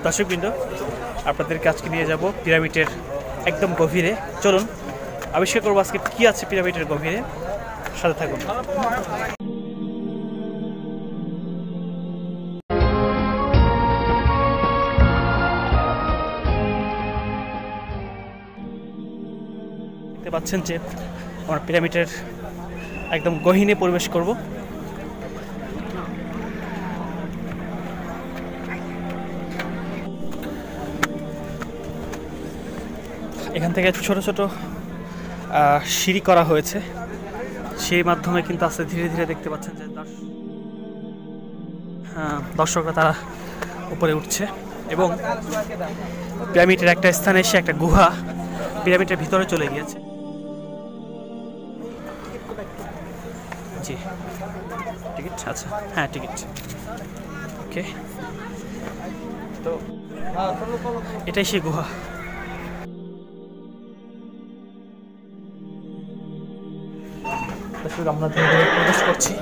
দর্শকবৃন্দ, আপনাদেরকে আজকে নিয়ে যাব পিরামিডের একদম গভীরে। চলুন আবিষ্কার করবো আজকে কী আছে পিরামিডের গভীরে। সাথে থাকুন। দেখতে পাচ্ছেন যে আমরা পিরামিডের একদম গহীনে প্রবেশ করব। এখান থেকে ছোট ছোট সিঁড়ি করা হয়েছে, সেই মাধ্যমে কিন্তু আস্তে ধীরে ধীরে দেখতে পাচ্ছেন যে দর্শকরা তারা উপরে উঠছে এবং পিরামিডের একটা স্থানে এসে একটা গুহা পিরামিডের ভিতরে চলে গিয়েছে। জি, টিকিট? আচ্ছা, হ্যাঁ টিকিট। ওকে, তো এটাই সেই গুহা। আমরা প্রবেশ করছি।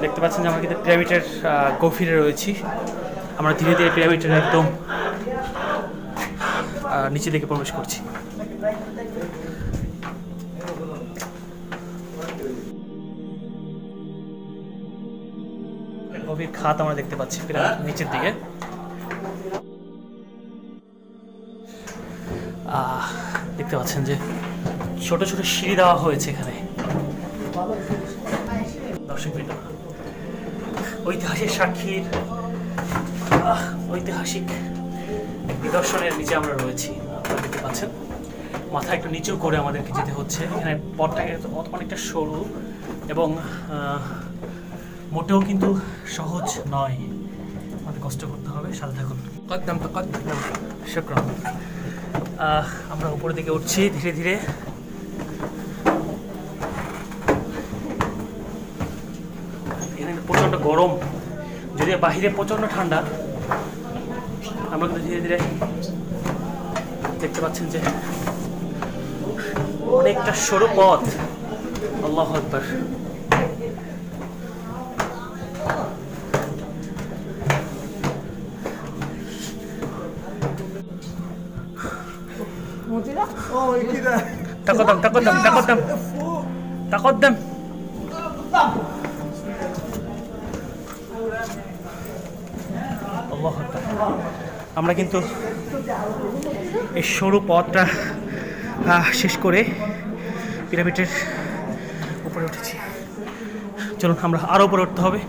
দেখতে পাচ্ছেন যে আমরা কিন্তু পিরামিডের গভীরে রয়েছি। আমরা ধীরে ধীরে পিরামিডের একদম নিচে দিকে প্রবেশ করছি। গভীর খাত আমরা দেখতে পাচ্ছি পিরামিড নিচের দিকে। দেখতে পাচ্ছেন যে ছোট ছোট সিঁড়ি দেওয়া হয়েছে এখানে। দর্শকবৃন্দ, ঐতিহাসিক সাক্ষীর ঐতিহাসিক নিদর্শনের নিচে আমরা রয়েছি। আপনারা দেখতে পাচ্ছেন মাথা একটু নিচু করে আমাদেরকে যেতে হচ্ছে। এখানে পথটাকে অনেকটা সরু এবং মোটেও কিন্তু সহজ নয়, আমাদের কষ্ট করতে হবে। সাথে থাকুন। শুকরান। আমরা উপরের দিকে উঠছি ধীরে ধীরে। এখানে প্রচণ্ড গরম, যদিও বাহিরে প্রচণ্ড ঠান্ডা। আমরা কিন্তু ধীরে ধীরে দেখতে পাচ্ছেন যে অনেকটা সরু পথ। আল্লাহু আকবার। تقدم تقدم تقدم تقدم। আমরা কিন্তু এই সরু পথটা শেষ করে পিরামিডের উপরে উঠেছি। চলুন আমরা আরও উপরে উঠতে হবে।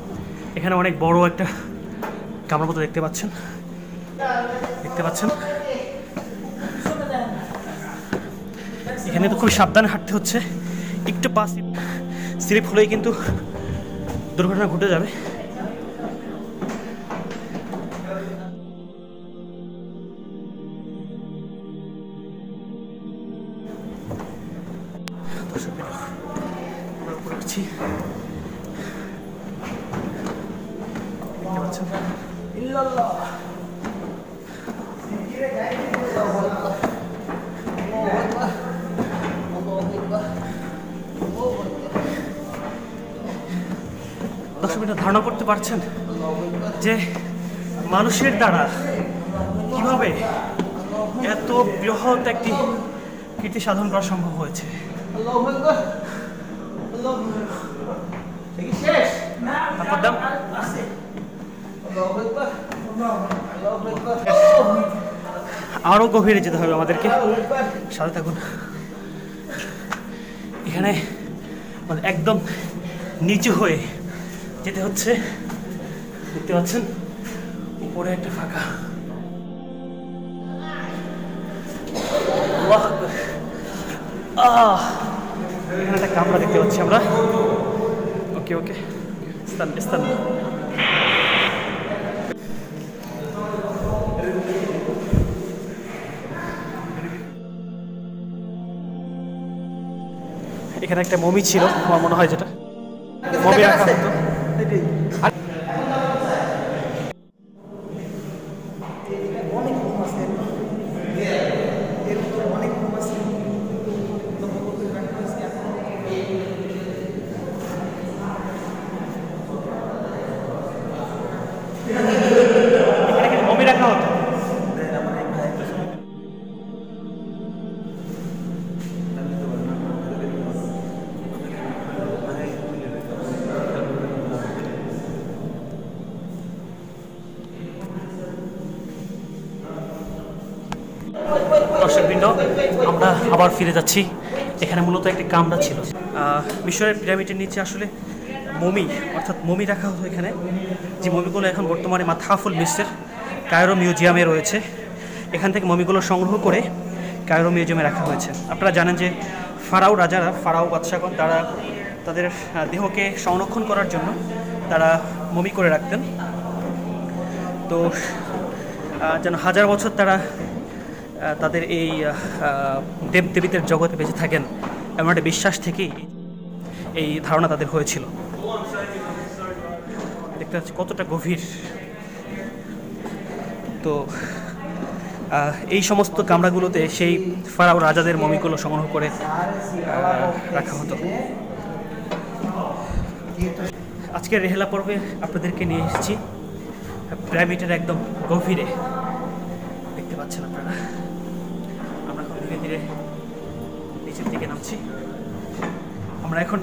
এখানে অনেক বড় একটা কামরার মতো দেখতে পাচ্ছেন। এখানে তো খুব সাবধানে হাঁটতে হচ্ছে। একটু পা স্লিপ হলেই কিন্তু দুর্ঘটনা ঘটে যাবে। দর্শকরা ধারণা করতে পারছেন যে মানুষের দ্বারা কিভাবে এত বৃহৎ একটি কীর্তি সাধন করা সম্ভব হয়েছে। আরো গভীরে যেতে হবে আমাদেরকে। সাথে থাকুন। এখানে একদম নিচু হয়ে যেতে হচ্ছে। দেখতে পাচ্ছেন উপরে একটা ফাঁকা। এখানে একটা কামরা দেখতে পাচ্ছি আমরা। ওকে ওকে, স্থান স্থান। এখানে একটা মমি ছিল আমার মনে হয়, যেটা মমি রাখা হতো। অনেক দর্শকবৃন্দ, আমরা আবার ফিরে যাচ্ছি। এখানে মূলত একটি কামরা ছিল। মিশরের পিরামিডের নিচে আসলে মমি, অর্থাৎ মমি রাখা হতো এখানে, যে মমিগুলো এখন বর্তমানে মাতহাফুল মিসর কায়রো মিউজিয়ামে রয়েছে। এখান থেকে মমিগুলো সংগ্রহ করে কায়রো মিউজিয়ামে রাখা হয়েছে। আপনারা জানেন যে ফারাও রাজারা, ফারাও বাদশাগণ, তারা তাদের দেহকে সংরক্ষণ করার জন্য তারা মমি করে রাখতেন। তো যেন হাজার বছর তারা তাদের এই দেবদেবীদের জগতে বেঁচে থাকেন, এমন একটা বিশ্বাস থেকেই এই ধারণা তাদের হয়েছিল। দেখতে পাচ্ছি কতটা গভীর। তো এই সমস্ত কামরাগুলোতে সেই ফারাও রাজাদের মমিগুলো সংগ্রহ করে রাখা হতো। আজকের রেহেলা পর্বে আপনাদেরকে নিয়ে এসেছি পিরামিডের একদম গভীরে। দেখতে পাচ্ছেন আপনারা, আমরা এখন ধীরে ধীরে নিচের দিকে নামছি। আমরা এখন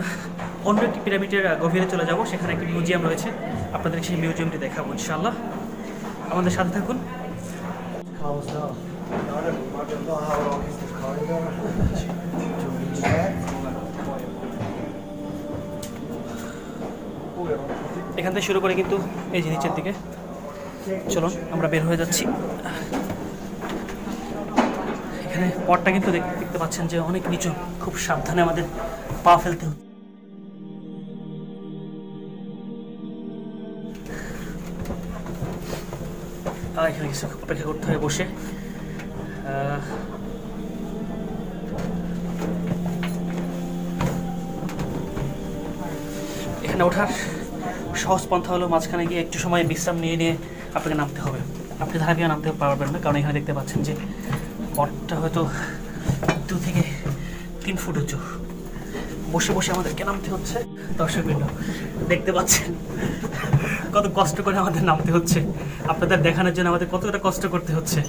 অন্য একটি পিরামিডের গভীরে চলে যাব। সেখানে একটি মিউজিয়াম রয়েছে, আপনাদের সেই মিউজিয়ামটি দেখাবো ইনশাআল্লাহ। আমাদের সাথে থাকুন। এখান থেকে শুরু করে কিন্তু এই যে নিচের দিকে, চলুন আমরা বের হয়ে যাচ্ছি। এখানে পথটা কিন্তু দেখতে পাচ্ছেন যে অনেক নিচু, খুব সাবধানে আমাদের পা ফেলতে হচ্ছে। এখানে কিছু অপেক্ষা করতে হয় বসে। এখানে ওঠার সহজ পন্থা হলো মাঝখানে গিয়ে একটু সময় বিশ্রাম নিয়ে নিয়ে আপনাকে নামতে হবে। আপনি ধারাবিয়া নামতে পারবেন না, কারণ এখানে দেখতে পাচ্ছেন যে পথটা হয়তো 2 থেকে 3 ফুট উঁচু। বসে বসে আমাদেরকে নামতে হচ্ছে। দর্শকবৃন্দ, দেখতে পাচ্ছেন কত কষ্ট করে আমাদের নামতে হচ্ছে। আপনাদের দেখানোর জন্য আমাদের কতটা কষ্ট করতে হচ্ছে।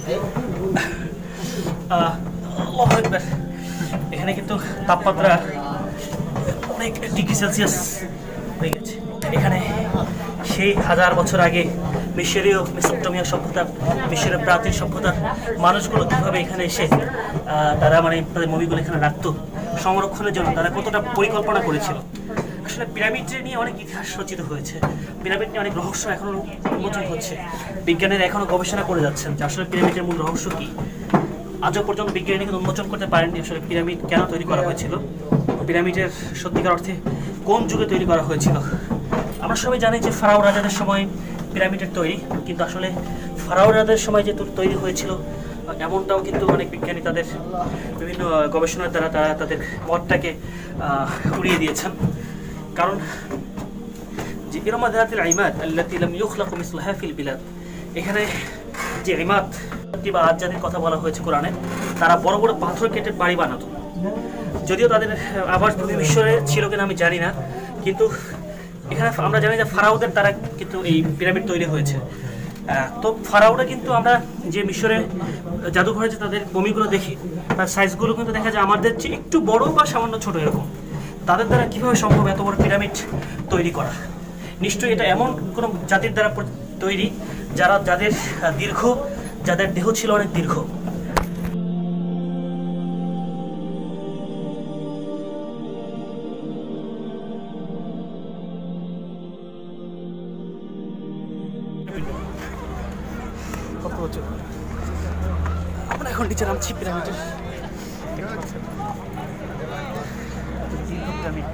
এখানে কিন্তু তাপমাত্রা অনেক ডিগ্রি সেলসিয়াস হয়ে গেছে। এখানে সেই 1000 বছর আগে মিশরীয় মেসোপটেমিয়া সভ্যতা, মিশরের প্রাচীন সভ্যতার মানুষগুলো কীভাবে এখানে এসে তারা তাদের মমিগুলো এখানে রাখতো সংরক্ষণের জন্য, তারা কতটা পরিকল্পনা করেছিল। আসলে পিরামিড নিয়ে অনেক ইতিহাস রচিত হয়েছে, পিরামিড নিয়ে অনেক রহস্য এখনও উন্মোচন হচ্ছে। বিজ্ঞানীরা এখনও গবেষণা করে যাচ্ছেন যে আসলে পিরামিডের মূল রহস্য কী। আজও পর্যন্ত বিজ্ঞানী কিন্তু উন্মোচন করতে পারেননি আসলে পিরামিড কেন তৈরি করা হয়েছিল, পিরামিডের সত্যিকার অর্থে কোন যুগে তৈরি করা হয়েছিল। আমরা সবাই জানি যে ফারাও রাজাদের সময় পিরামিডের তৈরি, কিন্তু আসলে ফারাও রাজাদের সময় যে তৈরি হয়েছিল এমনটাও কিন্তু অনেক বিজ্ঞানী তাদের বিভিন্ন গবেষণার দ্বারা তারা তাদের মতটাকে উড়িয়ে দিয়েছেন। কারণ যে ইরমা যাতিল ইমাদ আল্লাতী লাম ইউখলাক মিসলুহা ফিল বিলাদ, এখানে যে ইমাদ বা আদ জাতির কথা বলা হয়েছে কোরআনে, তারা বড় বড় পাথর কেটে বাড়ি বানাতো। যদিও তাদের আবাসভূমি মিশরে ছিল কিনা আমি জানি না, কিন্তু এখানে আমরা জানি যে ফারাওদের দ্বারা কিন্তু এই পিরামিড তৈরি হয়েছে। তো ফারাওরা কিন্তু আমরা যে মিশরে জাদুঘরে যে তাদের মমিগুলো দেখি, তার সাইজগুলো কিন্তু দেখা যায় আমাদের চেয়ে একটু বড় বা সামান্য ছোট এরকম। তাদের দ্বারা কীভাবে সম্ভব এত বড় পিরামিড তৈরি করা? নিশ্চয়ই এটা এমন কোনো জাতির দ্বারা তৈরি যাদের দেহ ছিল অনেক দীর্ঘ। আমরা এখন নিচে নামছি পিরামিডের। দীর্ঘ পিরামিড।